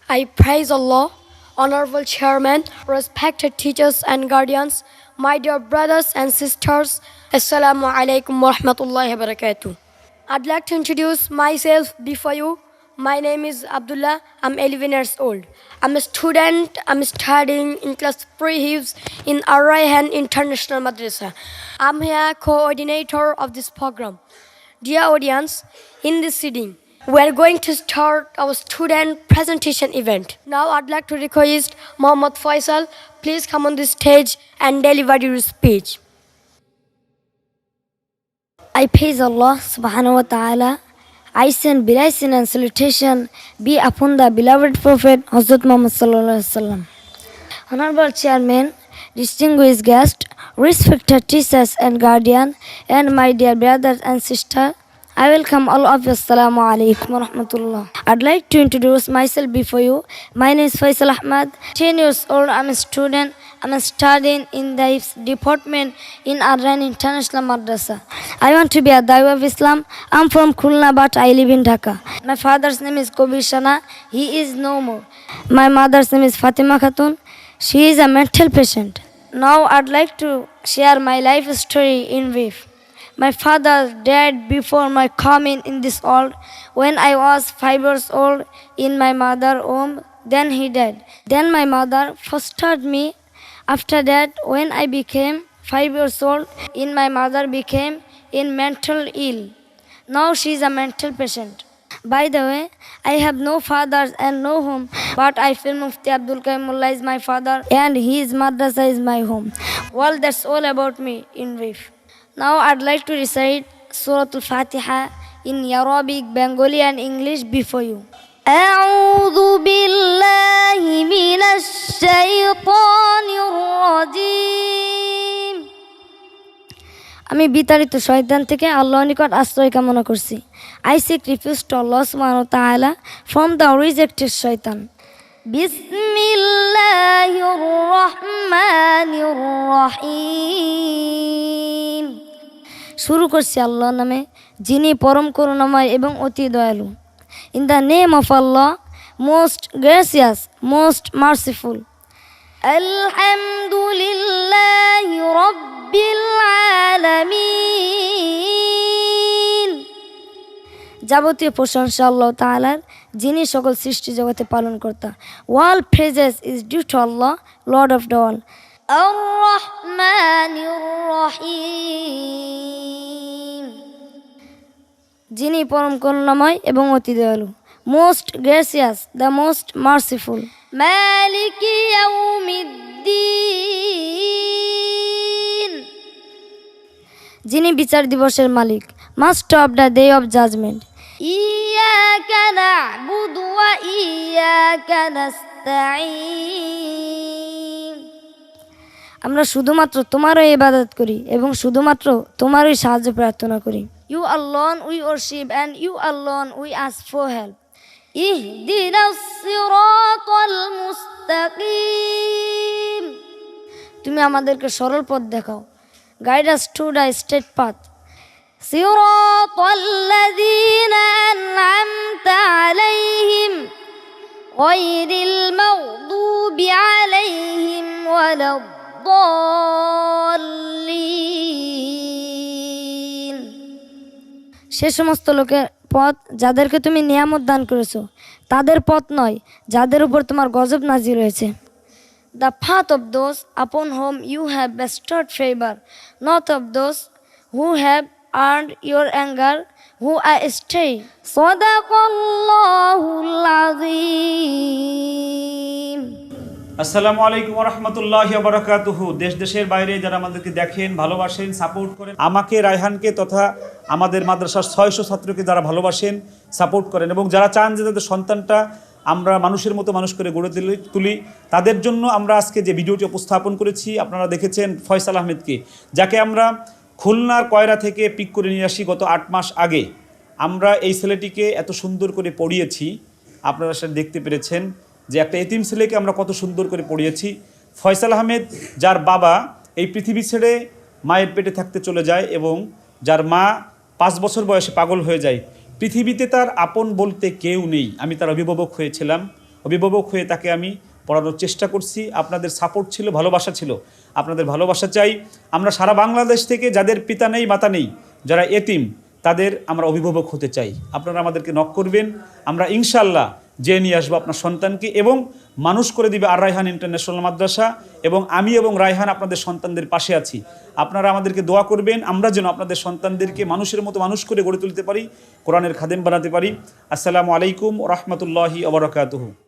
I praise Allah, Honorable Chairman, respected teachers and guardians, my dear brothers and sisters. Assalamu alaikum wa rahmatullahi wa barakatuh. I'd like to introduce myself before you. My name is Abdullah. I'm 11 years old. I'm a student. I'm studying in class pre-Hifz in Ar-Rayhan International Madrasa. I'm here coordinator of this program. Dear audience, in this sitting, we are going to start our student presentation event. Now I'd like to request Mohammad Faisal, please come on the stage and deliver your speech. I praise Allah subhanahu wa ta'ala. I send blessing and salutation be upon the beloved Prophet Hazrat Muhammad sallallahu alaihi wasallam. Honorable Chairman, distinguished guests, respected teachers and guardian, and my dear brothers and sisters, I welcome all of you. Assalamu alaikum wa rahmatullah. I'd like to introduce myself before you. My name is Faisal Ahmad. 10 years old. I'm a student. I'm studying in the Hifz department in Ar-Rayhan International Madrasa. I want to be a Dawah of Islam. I'm from Khulna, but I live in Dhaka. My father's name is Kobir Shana. He is no more. My mother's name is Fatima Khatun. She is a mental patient. Now I'd like to share my life story in brief. My father died before my coming in this world. When I was 5 years old in my mother's womb, then he died. Then my mother fostered me. After that, when I became 5 years old, my mother became mental ill. Now she is a mental patient. By the way, I have no father and no home, but I feel Mufti Abdul Qayyum Mullah is my father and his madrasa is my home. Well, that's all about me in brief. Now I'd like to recite Surah Al-Fatiha in Arabic, Bengali and English before you. أعوذ بالله من الشيطان الرجيم. আমি বিতাড়িত শয়তান থেকে আল্লাহর নিকট আশ্রয় কামনা করছি. I seek refuge to Allah subhanahu wa ta'ala from the rejected shaitan. বিসমিল্লাহির রহমানির রহিম. শুরু করছি আল্লাহর নামে, যিনি পরম করুণাময় এবং অতি দয়ালু. In the name of Allah, most gracious, most merciful. Alhamdulillahi Rabbil Alamin. যাবতীয় প্রশংসা আল্লাহ তাআলার, যিনি সকল সৃষ্টি জগতে পালন কর্তা. All praises is due to Allah, Lord of the all. Ar-Rahmanir Rahim. যিনি পরম করুণাময় এবং অতি দয়ালু. Most gracious, the most merciful. Maliki Yawmiddin. যিনি বিচার দিবসের মালিক. Master of the day of judgment. Iyyaka na'budu wa iyyaka nasta'in. আমরা শুধুমাত্র তোমারই ইবাদত করি এবং শুধুমাত্র তোমারই সাহায্য প্রার্থনা করি. You alone we worship and you alone we ask for help. Ihdinas siratal mustaqim. তুমি আমাদেরকে সরল পথ দেখাও. Guide us to the straight path. Siratal ladzina an'amta alayhim ghayril maghdubi alayhim waladdallin. সে সমস্ত লোকের পথ যাদেরকে তুমি নিয়ামত দান করেছো, তাদের পথ নয় যাদের উপর তোমার গজব নাজিল হয়েছে. The path of those upon whom you have bestowed favor, not of those who have earned your anger, who are astray. Sadaqallahul Azim. আসসালামু আলাইকুম ওয়া রাহমাতুল্লাহি ওয়া বারাকাতুহু। দেশ দেশের বাইরে যারা আমাদেরকে দেখেন, ভালোবাসেন, সাপোর্ট করেন, আমাকে রায়হানকে তথা আমাদের মাদ্রাসার 600 ছাত্রকে যারা ভালোবাসেন, সাপোর্ট করেন এবং যারা চান যে তাদের সন্তানটা আমরা মানুষের মতো মানুষ করে গড়ে তুলি, তাদের জন্য আমরা আজকে যে ভিডিওটি উপস্থাপন করেছি, আপনারা দেখেছেন ফয়সাল আহমেদকে, যাকে আমরা খুলনার কয়রা থেকে পিক করে নিয়ে আসি গত 8 মাস আগে। আমরা এই ছেলেটিকে এত সুন্দর করে পড়িয়েছি, আপনারা সেটা দেখতে পেরেছেন যে একটা এতিম ছেলেকে আমরা কত সুন্দর করে পড়িয়েছি। ফয়সাল আহমেদ, যার বাবা এই পৃথিবী ছেড়ে মায়ের পেটে থাকতে চলে যায় এবং যার মা 5 বছর বয়সে পাগল হয়ে যায়। পৃথিবীতে তার আপন বলতে কেউ নেই। আমি তার অভিভাবক হয়েছিলাম। অভিভাবক হয়ে তাকে আমি পড়ানোর চেষ্টা করছি। আপনাদের সাপোর্ট ছিল, ভালোবাসা ছিল, আপনাদের ভালোবাসা চাই। আমরা সারা বাংলাদেশ থেকে যাদের পিতা নেই মাতা নেই, যারা এতিম, তাদের আমরা অভিভাবক হতে চাই। আপনারা আমাদেরকে নক করবেন, আমরা ইনশাল্লাহ যেয়ে নিয়ে আসবো আপনার সন্তানকে এবং মানুষ করে দিবে আর রায়হান ইন্টারন্যাশনাল মাদ্রাসা। এবং আমি এবং রায়হান আপনাদের সন্তানদের পাশে আছি। আপনারা আমাদেরকে দোয়া করবেন, আমরা যেন আপনাদের সন্তানদেরকে মানুষের মতো মানুষ করে গড়ে তুলতে পারি, কোরআনের খাদেম বানাতে পারি। আসসালামু আলাইকুম ওয়া রাহমাতুল্লাহি ওয়া বারাকাতুহু।